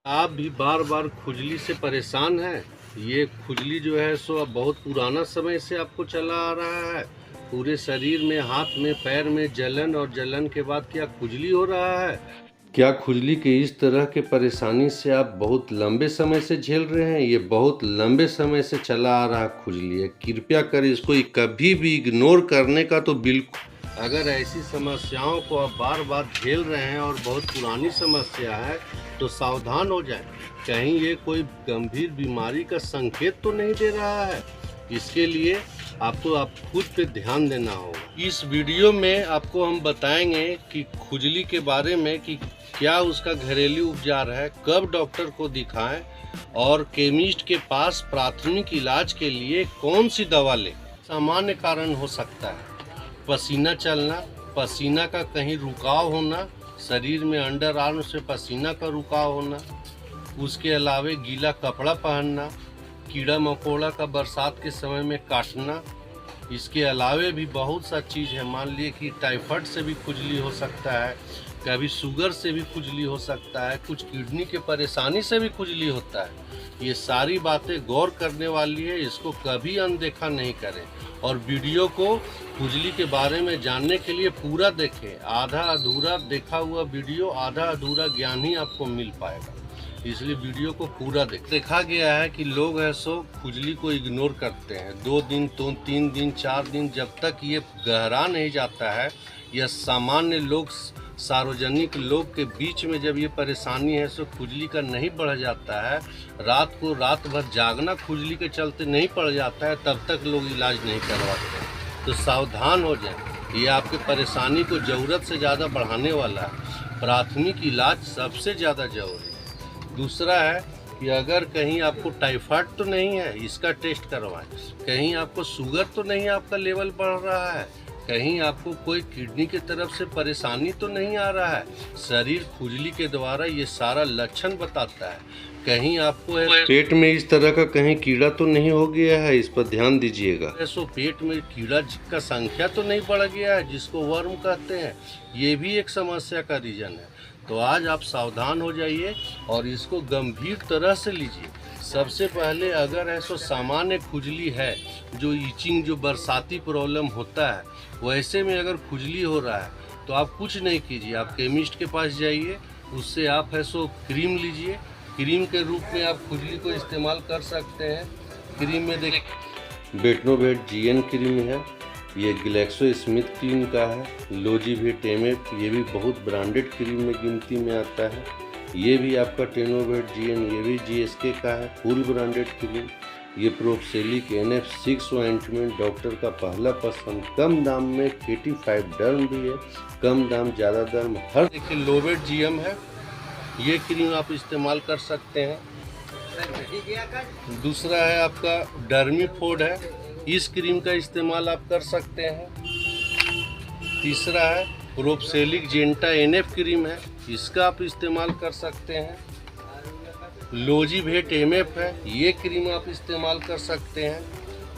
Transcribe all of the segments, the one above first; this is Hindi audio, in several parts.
आप भी बार बार खुजली से परेशान हैं। ये खुजली जो है सो अब बहुत पुराना समय से आपको चला आ रहा है। पूरे शरीर में, हाथ में, पैर में जलन और जलन के बाद क्या खुजली हो रहा है? क्या खुजली के इस तरह के परेशानी से आप बहुत लंबे समय से झेल रहे हैं? ये बहुत लंबे समय से चला आ रहा खुजली है। कृपया कर इसको कभी भी इग्नोर करने का तो बिल्कुल। अगर ऐसी समस्याओं को आप बार बार झेल रहे हैं और बहुत पुरानी समस्या है तो सावधान हो जाएं। कहीं ये कोई गंभीर बीमारी का संकेत तो नहीं दे रहा है। इसके लिए आपको आप खुद पे ध्यान देना होगा। इस वीडियो में आपको हम बताएंगे कि खुजली के बारे में कि क्या उसका घरेलू उपचार है, कब डॉक्टर को दिखाएं और केमिस्ट के पास प्राथमिक इलाज के लिए कौन सी दवा लें। सामान्य कारण हो सकता है पसीना चलना, पसीना का कहीं रुकाव होना, शरीर में अंडर आर्म से पसीना का रुकाव होना, उसके अलावे गीला कपड़ा पहनना, कीड़ा मकोड़ा का बरसात के समय में काटना। इसके अलावे भी बहुत सा चीज़ है। मान लिए कि टाइफाइड से भी खुजली हो सकता है, कभी शुगर से भी खुजली हो सकता है, कुछ किडनी के परेशानी से भी खुजली होता है। ये सारी बातें गौर करने वाली है, इसको कभी अनदेखा नहीं करें और वीडियो को खुजली के बारे में जानने के लिए पूरा देखें। आधा अधूरा देखा हुआ वीडियो, आधा अधूरा ज्ञान ही आपको मिल पाएगा, इसलिए वीडियो को पूरा देखा गया है कि लोग है सो खुजली को इग्नोर करते हैं। 2 दिन तो 3 दिन 4 दिन, जब तक ये गहरा नहीं जाता है या सामान्य लोग, सार्वजनिक लोग के बीच में जब ये परेशानी है सो खुजली का नहीं बढ़ जाता है, रात को रात भर जागना खुजली के चलते नहीं पड़ जाता है, तब तक लोग इलाज नहीं करवाते। तो सावधान हो जाएं, ये आपके परेशानी को ज़रूरत से ज़्यादा बढ़ाने वाला है। प्राथमिक इलाज सबसे ज़्यादा जरूरी है। दूसरा है कि अगर कहीं आपको टाइफाइड तो नहीं है, इसका टेस्ट करवाएं। कहीं आपको शुगर तो नहीं, आपका लेवल बढ़ रहा है, कहीं आपको कोई किडनी की तरफ से परेशानी तो नहीं आ रहा है। शरीर खुजली के द्वारा ये सारा लक्षण बताता है। कहीं आपको पेट में इस तरह का कहीं कीड़ा तो नहीं हो गया है, इस पर ध्यान दीजिएगा। ऐसो पेट में कीड़ा का संख्या तो नहीं बढ़ गया है, जिसको वर्म कहते हैं, ये भी एक समस्या का रीजन है। तो आज आप सावधान हो जाइए और इसको गंभीर तरह से लीजिए। सबसे पहले अगर ऐसो सामान्य खुजली है, जो ईचिंग, जो बरसाती प्रॉब्लम होता है, वैसे में अगर खुजली हो रहा है तो आप कुछ नहीं कीजिए, आप केमिस्ट के पास जाइए, उससे आप है सो क्रीम लीजिए। क्रीम के रूप में आप खुजली को इस्तेमाल कर सकते हैं। क्रीम में देखिए बेटनोवेट GN क्रीम है, ये ग्लैक्सो स्मिथ क्रीम का है। लोजीवेट एमएफ, ये भी बहुत ब्रांडेड क्रीम में गिनती में आता है। ये भी आपका टेनोवेट GN, ये भी GSK का है, फुल ब्रांडेड क्रीम। ये प्रोक्सेलिक NF6 ऑइंटमेंट डॉक्टर का पहला पसंद, कम दाम में। 85 डर्म भी है, कम दाम ज़्यादा दाम हर। देखिए लोवेट GM है, ये क्रीम आप इस्तेमाल कर सकते हैं। दूसरा है आपका डर्मीफोर्ड है, इस क्रीम का इस्तेमाल आप कर सकते हैं। तीसरा है प्रोक्सेलिक जेंटा NF क्रीम है, इसका आप इस्तेमाल कर सकते हैं। लोजीवेट MF है, ये क्रीम आप इस्तेमाल कर सकते हैं।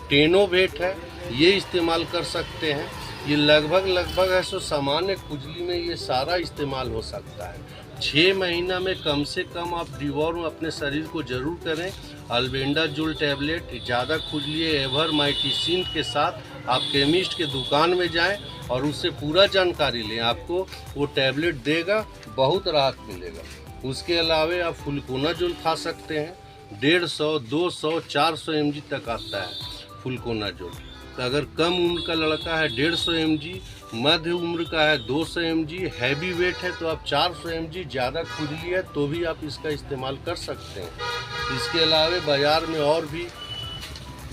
टेनोवेट है, ये इस्तेमाल कर सकते हैं। ये लगभग है सो सामान्य खुजली में ये सारा इस्तेमाल हो सकता है। 6 महीना में कम से कम आप डिवॉर्म अपने शरीर को जरूर करें। अल्बेंडाजोल टैबलेट, ज़्यादा खुजली है एवरमाइटिसिन के साथ आप केमिस्ट के दुकान में जाएं और उससे पूरा जानकारी लें, आपको वो टैबलेट देगा, बहुत राहत मिलेगा। उसके अलावे आप फ्लूकोनाजोल खा सकते हैं, 150, 200, 400 mg तक आता है फ्लूकोनाजोल। तो अगर कम उम्र का लड़का है 150 mg, मध्य उम्र का है 200 mg, हैवी वेट है तो आप 400 mg, ज़्यादा खुजली है तो भी आप इसका इस्तेमाल कर सकते हैं। इसके अलावा बाज़ार में और भी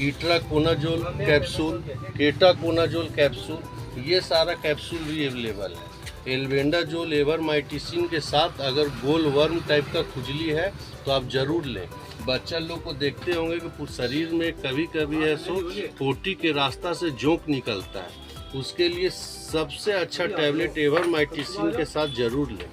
ईट्राकोनाजोल कैप्सूल, केटाकोनाजोल कैप्सूल, ये सारा कैप्सूल भी अवेलेबल है। एल्बेंडाजोल एवरमाइटिसिन के साथ अगर गोल वर्म टाइप का खुजली है तो आप ज़रूर लें। बच्चा लोग को देखते होंगे कि शरीर में कभी कभी है सो पोटी के रास्ता से जोंक निकलता है, उसके लिए सबसे अच्छा टैबलेट एवरमाइटिसिन के साथ जरूर लें।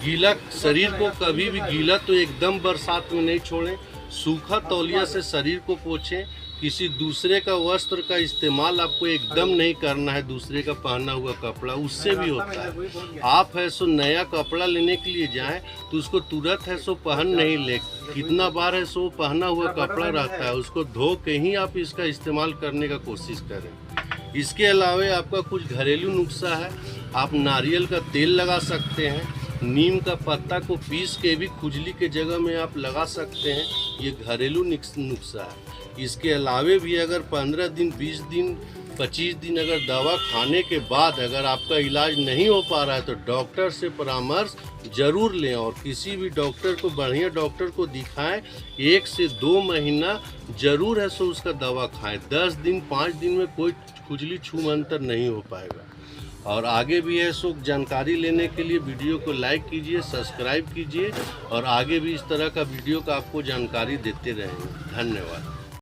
गीला शरीर को कभी भी गीला तो एकदम बरसात में नहीं छोड़ें, सूखा तौलिया से शरीर को पोछें। किसी दूसरे का वस्त्र का इस्तेमाल आपको एकदम नहीं करना है। दूसरे का पहना हुआ कपड़ा उससे भी होता है। आप है सो नया कपड़ा लेने के लिए जाएं तो उसको तुरंत है सो पहन नहीं ले, कितना बार है सो पहना हुआ कपड़ा रहता है, उसको धो के ही आप इसका इस्तेमाल करने का कोशिश करें। इसके अलावा आपका कुछ घरेलू नुस्खा है। आप नारियल का तेल लगा सकते हैं, नीम का पत्ता को पीस के भी खुजली के जगह में आप लगा सकते हैं। ये घरेलू नुस्खा है। इसके अलावे भी अगर 15 दिन, 20 दिन, 25 दिन अगर दवा खाने के बाद अगर आपका इलाज नहीं हो पा रहा है तो डॉक्टर से परामर्श जरूर लें और किसी भी डॉक्टर को, बढ़िया डॉक्टर को दिखाएं। 1 से 2 महीना जरूर है सो उसका दवा खाएं। 10 दिन, 5 दिन में कोई खुजली छूमंतर नहीं हो पाएगा। और आगे भी है सो जानकारी लेने के लिए वीडियो को लाइक कीजिए, सब्सक्राइब कीजिए और आगे भी इस तरह का वीडियो का आपको जानकारी देते रहेंगे। धन्यवाद।